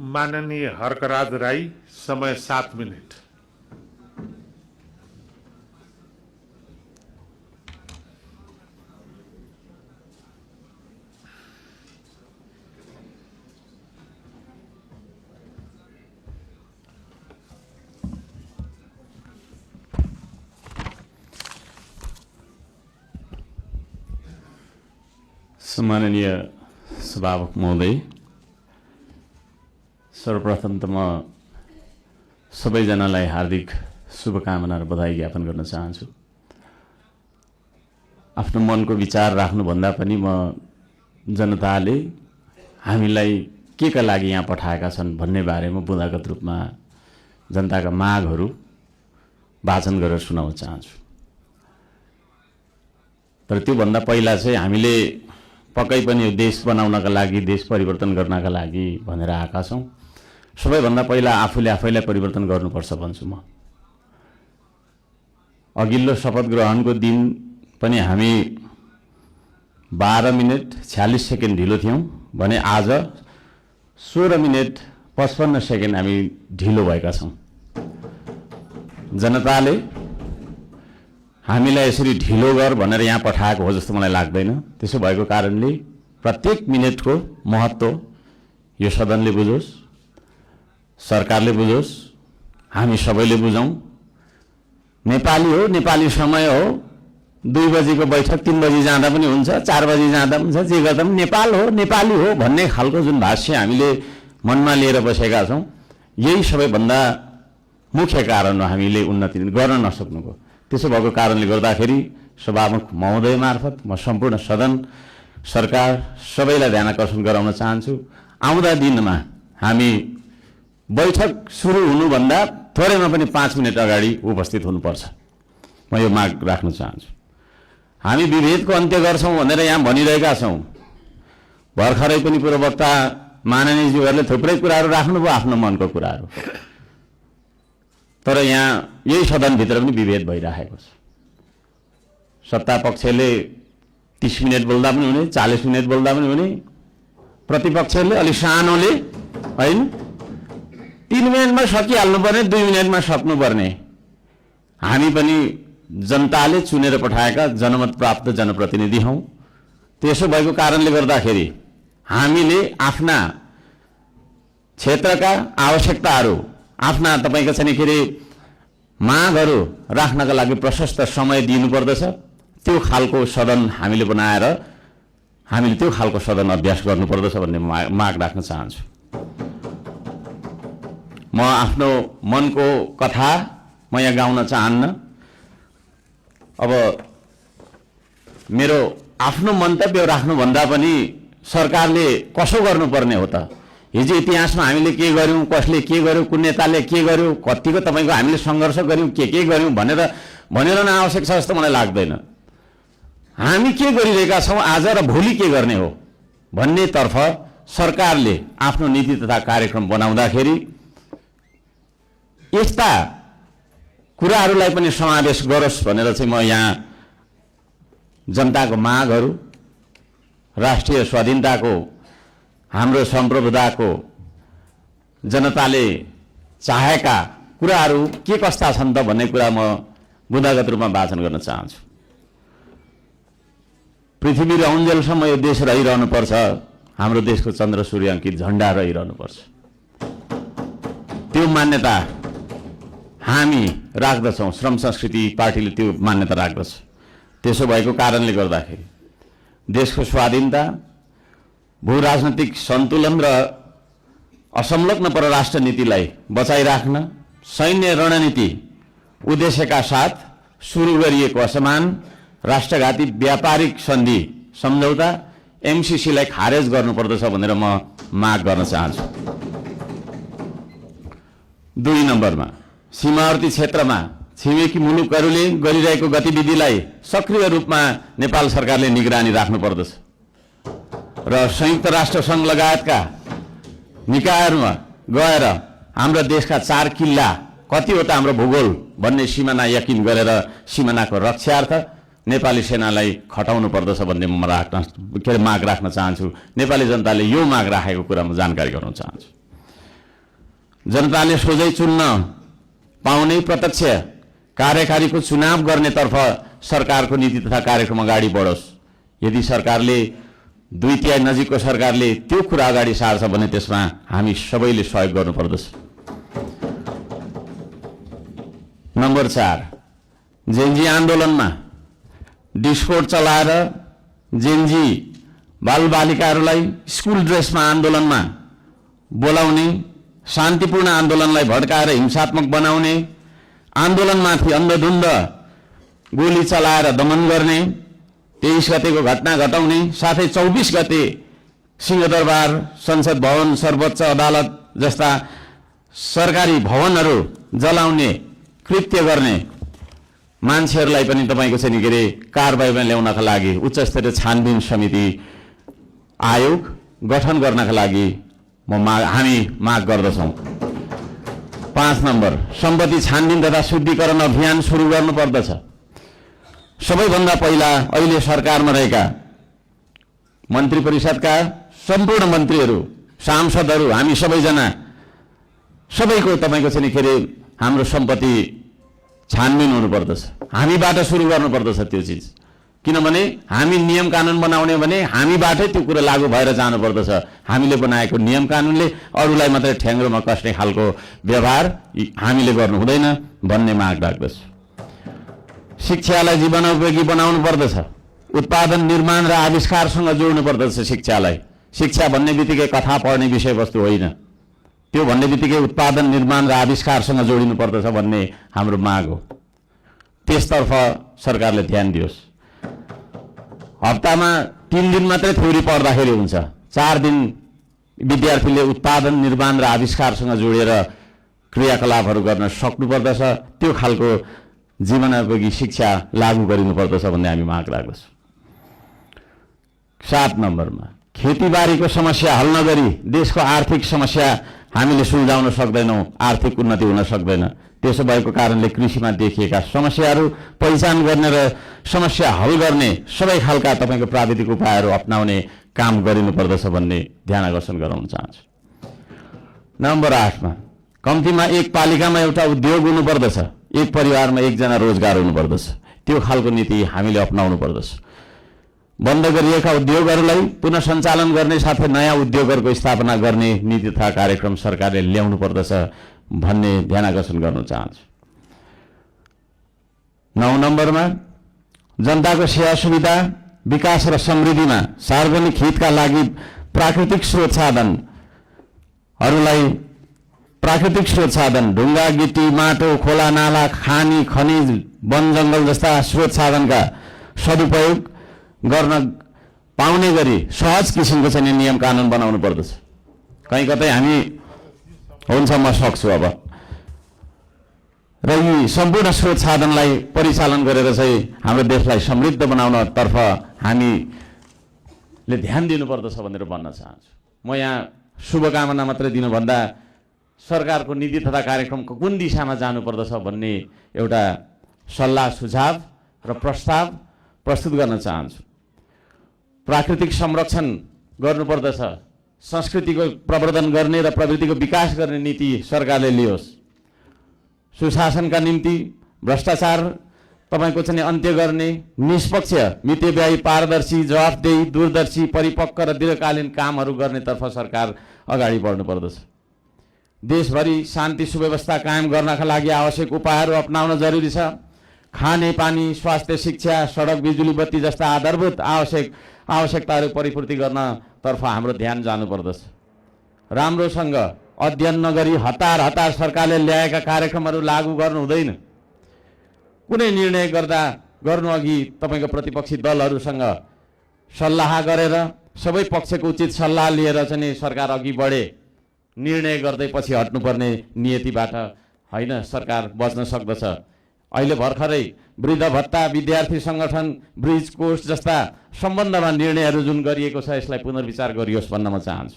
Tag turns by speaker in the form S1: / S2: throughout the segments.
S1: माननीय हर्कराज राई, समय 7 मिनट।
S2: सम्माननीय सभामुख महोदय, सर्वप्रथम त म सबैजनालाई हार्दिक शुभकामना र बधाई ज्ञापन गर्न चाहन्छु। आफ्नो मनको विचार राख्नुभन्दा पनि म जनताले हामीलाई के का लागि यहाँ पठाएका छन् भन्ने बारेमा बुँदागत रूपमा जनताका मागहरू वाचन गरेर सुनाउन चाहन्छु। तर त्योभन्दा पहिला चाहिँ हामीले पक्कै पनि देश बनाउनका लागि, देश परिवर्तन गर्नका लागि भनेर आएका छौँ। सबैभन्दा पहिला आफूले आफैलाई परिवर्तन गर्नुपर्छ भन्छु म। अघिल्लो शपथ ग्रहणको दिन पनि हामी 12 मिनट 46 सेकेन्ड ढिलो थियौँ भने आज 16 मिनट 55 सेकेन्ड हामी ढिलो भएका छौँ। जनताले हामीलाई यसरी ढिलो गर भनेर यहाँ पठाएको हो जस्तो मलाई लाग्दैन। त्यसो भएको कारणले प्रत्येक मिनटको महत्त्व यो सदनले बुझोस्, सरकारले बुझोस्, हामी सबैले बुझौँ। नेपाली हो, नेपाली समय हो, 2 बजीको बैठक 3 बजी जाँदा पनि हुन्छ, 4 बजी जाँदा पनि हुन्छ, जे गर्दा पनि नेपाल हो, नेपाली हो भन्ने खालको जुन भाष्य हामीले मनमा लिएर बसेका छौँ, यही सबैभन्दा मुख्य कारण हो हामीले उन्नति गर्न नसक्नुको। त्यसो भएको कारणले गर्दाखेरि सभामुख महोदय मार्फत म सम्पूर्ण सदन, सरकार सबैलाई ध्यान आकर्षण गराउन चाहन्छु। आउँदा दिनमा हामी बैठक सुरु हुनुभन्दा थोरैमा पनि 5 मिनट अगाडि उपस्थित हुनुपर्छ। म यो माग राख्न चाहन्छु। हामी विभेदको अन्त्य गर्छौँ भनेर यहाँ भनिरहेका छौँ। भर्खरै पनि पूर्ववक्ता माननीयज्यूहरूले थुप्रै कुराहरू राख्नुभयो, आफ्नो मनको कुराहरू। तर यहाँ यही सदनभित्र पनि विभेद भइरहेको छ। सत्ता पक्षले 30 मिनट बोल्दा पनि हुने, 40 मिनट बोल्दा पनि हुने, प्रतिपक्षले अलि सानोले होइन 3 मिनटमा सकिहाल्नुपर्ने, 2 मिनटमा सक्नुपर्ने। हामी पनि जनताले चुनेर पठाएका जनमत प्राप्त जनप्रतिनिधि हौँ। त्यसो भएको कारणले गर्दाखेरि हामीले आफ्ना क्षेत्रका आवश्यकताहरू, आफ्ना तपाईको चाहिँ के अरे मागहरू राख्नका लागि प्रशस्त समय दिनुपर्दछ। त्यो खालको सदन हामीले बनाएर हामीले त्यो खालको सदन अभ्यास गर्नुपर्दछ भन्ने माग राख्न चाहन्छु। म आफ्नो मनको कथा म यहाँ गाउन चाहन्न। अब मेरो आफ्नो मन्तव्य राख्नुभन्दा पनि सरकारले कसो गर्नुपर्ने हो त? हिजो इतिहासमा हामीले के गर्यौं, कसले के गर्यो, कुन नेताले के गर्यो, कतिको तपाईको हामीले सङ्घर्ष गर्यौं, के गर्यौं भनेर भनिरहन आवश्यक छ जस्तो मलाई लाग्दैन। हामी के गरिरहेका छौं आज र भोलि के गर्ने हो भन्नेतर्फ सरकारले आफ्नो नीति तथा कार्यक्रम बनाउँदाखेरि यस्ता कुराहरूलाई पनि समावेश गरोस् भनेर चाहिँ म यहाँ जनताको मागहरू, राष्ट्रिय स्वाधीनताको, हाम्रो सम्प्रभुताको, जनताले चाहेका कुराहरू के कस्ता छन् त भन्ने कुरा म बुँदागत रूपमा वाचन गर्न चाहन्छु। पृथ्वी रहन्जेलसम्म यो देश रहिरहनुपर्छ, हाम्रो देशको चन्द्र सूर्य अङ्कित झण्डा रहिरहनुपर्छ। त्यो मान्यता हामी राख्दछौँ। श्रम संस्कृति पार्टीले त्यो मान्यता राख्दछ। त्यसो भएको कारणले गर्दाखेरि देशको स्वाधीनता, भू राजनैतिक सन्तुलन र असंलग्न परराष्ट्र नीतिलाई बचाइराख्न सैन्य रणनीति उद्देश्यका साथ सुरु गरिएको असमान राष्ट्रघाती व्यापारिक सन्धि सम्झौता एमसीसीलाई खारेज गर्नुपर्दछ भनेर म माग गर्न चाहन्छु। 2 नम्बरमा सीमावर्ती क्षेत्रमा छिमेकी मुलुकहरूले गरिरहेको गतिविधिलाई सक्रिय रूपमा नेपाल सरकारले निगरानी राख्नुपर्दछ र संयुक्त राष्ट्र संघ लगायतका निकायहरूमा गएर हाम्रो देशका 4 किल्ला कतिवटा हाम्रो भूगोल भन्ने सिमाना यकिन गरेर सिमानाको रक्षार्थ नेपाली सेनालाई खटाउनु पर्दछ भन्ने म माग राख्न चाहन्छु। नेपाली जनताले यो माग राखेको कुरा म जानकारी गराउन चाहन्छु। जनताले सोझै चुन्न पाउने प्रत्यक्ष कार्यकारीको चुनाव गर्नेतर्फ सरकारको नीति तथा कार्यक्रम अगाडि बढोस्। यदि सरकारले 2/3 नजिकको सरकारले त्यो कुरा अगाडि सार्छ भने त्यसमा हामी सबैले सहयोग गर्नुपर्दछ। नम्बर 4, जेनजी आन्दोलनमा डिस्कोड चलाएर जेनजी बालबालिकाहरूलाई स्कुल ड्रेसमा आन्दोलनमा बोलाउने, शान्तिपूर्ण आन्दोलनलाई भड्काएर हिंसात्मक बनाउने, आन्दोलनमाथि अन्धधुन्द गोली चलाएर दमन गर्ने, 23 गतेको घटना घटाउने, साथै 24 गते सिंहदरबार, संसद भवन, सर्वोच्च अदालत जस्ता सरकारी भवनहरू जलाउने कृत्य गर्ने मान्छेहरूलाई पनि तपाईको चाहिँ के अरे कारबाहीमा ल्याउनका लागि उच्च स्तरीय छानबिन समिति आयोग गठन गर्नका लागि हामी माग गर्दछौँ। 5 नम्बर, सम्पत्ति छानबिन तथा शुद्धिकरण अभियान सुरु गर्नुपर्दछ। सबैभन्दा पहिला अहिले सरकारमा रहेका मन्त्री परिषदका सम्पूर्ण मन्त्रीहरू, सांसदहरू, हामी सबैजना सबैको तपाईको चाहिँ के अरे हाम्रो सम्पत्ति छानबिन हुनुपर्दछ। हामीबाट सुरु गर्नुपर्दछ त्यो चिज, किनभने हामी नियम कानुन बनाउने भने हामीबाटै त्यो कुरा लागू भएर जानुपर्दछ। हामीले बनाएको नियम कानुनले अरूलाई मात्रै ठ्याङ्ग्रोमा कस्ने खालको व्यवहार हामीले गर्नु हुँदैन भन्ने माग राख्दछु। शिक्षालाई जीवनोपयोगी बनाउनु पर्दछ। उत्पादन, निर्माण र आविष्कारसँग जोड्नु पर्दछ शिक्षालाई। शिक्षा भन्ने बित्तिकै कथा पढ्ने विषयवस्तु होइन, त्यो भन्ने बित्तिकै उत्पादन, निर्माण र आविष्कारसँग जोडिनु पर्दछ भन्ने हाम्रो माग हो। त्यसतर्फ सरकारले ध्यान दियोस्। हप्तामा 3 दिन मात्रै थ्योरी पढ्दाखेरि हुन्छ, 4 दिन विद्यार्थीले उत्पादन, निर्माण र आविष्कारसँग जोडेर क्रियाकलापहरू गर्न सक्नुपर्दछ। त्यो खालको जीवनोपयोगी शिक्षा लागू गरिनुपर्दछ भन्ने हामी माग राख्दछौँ। 7 नम्बरमा, खेतीबारीको समस्या हल नगरी देशको आर्थिक समस्या हामीले सुल्झाउन सक्दैनौँ, आर्थिक उन्नति हुन सक्दैन। त्यसो भएको कारणले कृषिमा देखिएका समस्याहरू पहिचान गर्ने र समस्या हल गर्ने सबै खालका तपाईँको प्राविधिक उपायहरू अपनाउने काम गरिनुपर्दछ भन्ने ध्यान आकर्षण गराउन चाहन्छु। नम्बर 8मा, कम्तीमा एक पालिकामा एउटा उद्योग हुनुपर्दछ, एक परिवारमा एकजना रोजगार हुनुपर्दछ। त्यो खालको नीति हामीले अपनाउनु पर्दछ। बन्द गरिएका उद्योगहरूलाई पुनः सञ्चालन गर्ने साथै नयाँ उद्योगहरूको स्थापना गर्ने नीति तथा कार्यक्रम सरकारले ल्याउनु पर्दछ भन्ने ध्यान आकर्षण गर्न चाहन्छु। 9 नम्बरमा, जनताको सेवा सुविधा, विकास र समृद्धिमा सार्वजनिक हितका लागि प्राकृतिक स्रोत साधन ढुङ्गा, गिटी, माटो, खोला, नाला, खानी, खनिज, वन जङ्गल जस्ता स्रोत साधनका सदुपयोग गर्न पाउने गरी सहज किसिमको चाहिँ नियम कानुन बनाउनु पर्दछ। कहीँ कतै हामी हुन्छ म सक्छु अब र यी सम्पूर्ण स्रोत साधनलाई परिचालन गरेर चाहिँ हाम्रो देशलाई समृद्ध बनाउनतर्फ हामीले ध्यान दिनुपर्दछ भनेर भन्न चाहन्छु। म यहाँ शुभकामना मात्रै दिनुभन्दा सरकारको नीति तथा कार्यक्रमको कुन दिशामा जानुपर्दछ भन्ने एउटा सल्लाह सुझाव र प्रस्ताव प्रस्तुत गर्न चाहन्छु। प्राकृतिक संरक्षण गर्नुपर्दछ, संस्कृतिको प्रवर्धन गर्ने र प्रवृत्तिको विकास गर्ने नीति सरकारले लियोस्। सुशासनका निम्ति भ्रष्टाचार तपाईको चाहिँ अन्त्य गर्ने, निष्पक्ष, मितव्ययी, पारदर्शी, जवाफदेही, दूरदर्शी, परिपक्व र दीर्घकालीन कामहरू गर्नेतर्फ सरकार अगाडि बढ्नुपर्दछ। देशभरि शान्ति सुव्यवस्था कायम गर्नका लागि आवश्यक उपायहरू अपनाउन जरुरी छ। खाने पानी, स्वास्थ्य, शिक्षा, सडक, बिजुली बत्ती जस्ता आधारभूत आवश्यकताहरू परिपूर्ति गर्नतर्फ हाम्रो ध्यान जानुपर्दछ। राम्रोसँग अध्ययन नगरी हतार सरकारले ल्याएका कार्यक्रमहरू लागू गर्नु हुँदैन। कुनै निर्णय गर्नु अघि तपाईको प्रतिपक्षी दलहरूसँग सल्लाह गरेर सबै पक्षको उचित सल्लाह लिएर चाहिँ सरकार अघि बढे। निर्णय गर्दै पछि हट्नुपर्ने नियतिबाट होइन सरकार बच्न सक्दछ। अहिले भर्खरै वृद्ध भत्ता, विद्यार्थी संगठन, ब्रिज कोर्स जस्ता सम्बन्धमा निर्णयहरू जुन गरिएको छ यसलाई पुनर्विचार गरियोस् भन्न म चाहन्छु।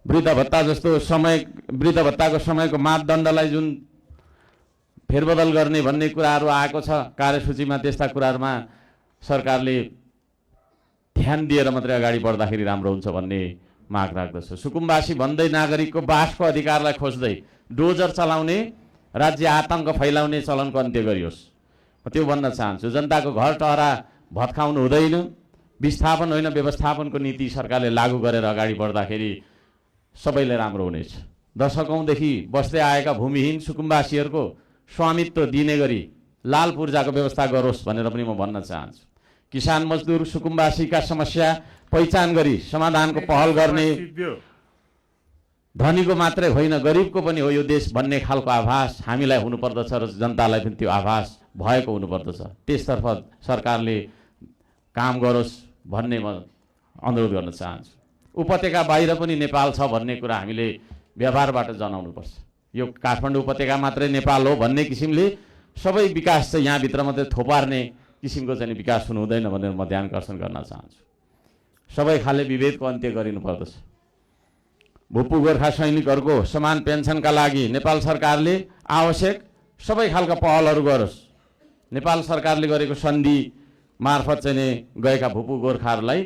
S2: वृद्ध भत्ताको समयको मापदण्डलाई जुन फेरबदल गर्ने भन्ने कुराहरू आएको छ कार्यसूचीमा, त्यस्ता कुराहरूमा सरकारले ध्यान दिएर मात्रै अगाडि बढ्दाखेरि राम्रो हुन्छ भन्ने माग राख्दछु। सुकुम्बासी भन्दै नागरिकको बासको अधिकारलाई खोज्दै डोजर चलाउने, राज्य आतङ्क फैलाउने चलनको अन्त्य गरियोस्। म त्यो भन्न चाहन्छु। जनताको घर टहरा भत्काउनु हुँदैन। विस्थापन होइन, व्यवस्थापनको नीति सरकारले लागू गरेर अगाडि बढ्दाखेरि सबैले राम्रो हुनेछ। दशकौँदेखि बस्दै आएका भूमिहीन सुकुम्बासीहरूको स्वामित्व दिने गरी लाल पूर्जाको व्यवस्था गरोस् भनेर पनि म भन्न चाहन्छु। किसान मजदुर सुकुम्बासीका समस्या पहिचान गरी समाधानको पहल गर्ने, धनीको मात्रै होइन गरिबको पनि हो यो देश भन्ने खालको आभास हामीलाई हुनुपर्दछ र जनतालाई पनि त्यो आभास भएको हुनुपर्दछ। त्यसतर्फ सरकारले काम गरोस् भन्ने म अनुरोध गर्न चाहन्छु। उपत्यका बाहिर पनि नेपाल छ भन्ने कुरा हामीले व्यवहारबाट जनाउनुपर्छ। यो काठमाडौँ उपत्यका मात्रै नेपाल हो भन्ने किसिमले सबै विकास चाहिँ यहाँभित्र मात्रै थोपार्ने किसिमको चाहिँ विकास हुनु हुँदैन भनेर म ध्यान आकर्षण गर्न चाहन्छु। सबै खाले विभेदको अन्त्य गरिनुपर्दछ। भूपू गोर्खा सैनिकहरूको समान पेन्सनका लागि नेपाल सरकारले आवश्यक सबै खालका पहलहरू गरोस्। नेपाल सरकारले गरेको सन्धि मार्फत चाहिँ गएका भूपू गोर्खाहरूलाई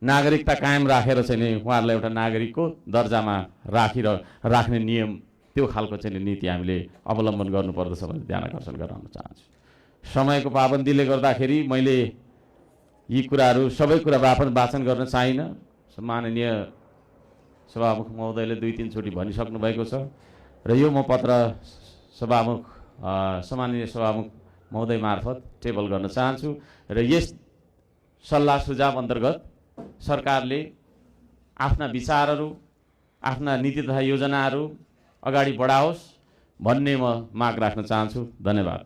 S2: नागरिकता कायम राखेर चाहिँ उहाँहरूलाई एउटा नागरिकको दर्जामा राख्ने नियम, त्यो खालको चाहिँ नीति हामीले अवलम्बन गर्नुपर्दछ भनेर ध्यान आकर्षण गराउन चाहन्छु। समयको पाबन्दीले गर्दाखेरि मैले यी कुराहरू सबै कुरा वाचन गर्न चाहिनँ। माननीय सभामुख महोदयले 2-3 चोटि भनिसक्नु भएको छ र यो म पत्र सम्माननीय सभामुख महोदय मार्फत टेबल गर्न चाहन्छु र यस सल्लाह सुझाव अन्तर्गत सरकारले आफ्ना विचारहरू, आफ्ना नीति तथा योजनाहरू अगाडि बढाओस् भन्ने म माग राख्न चाहन्छु। धन्यवाद।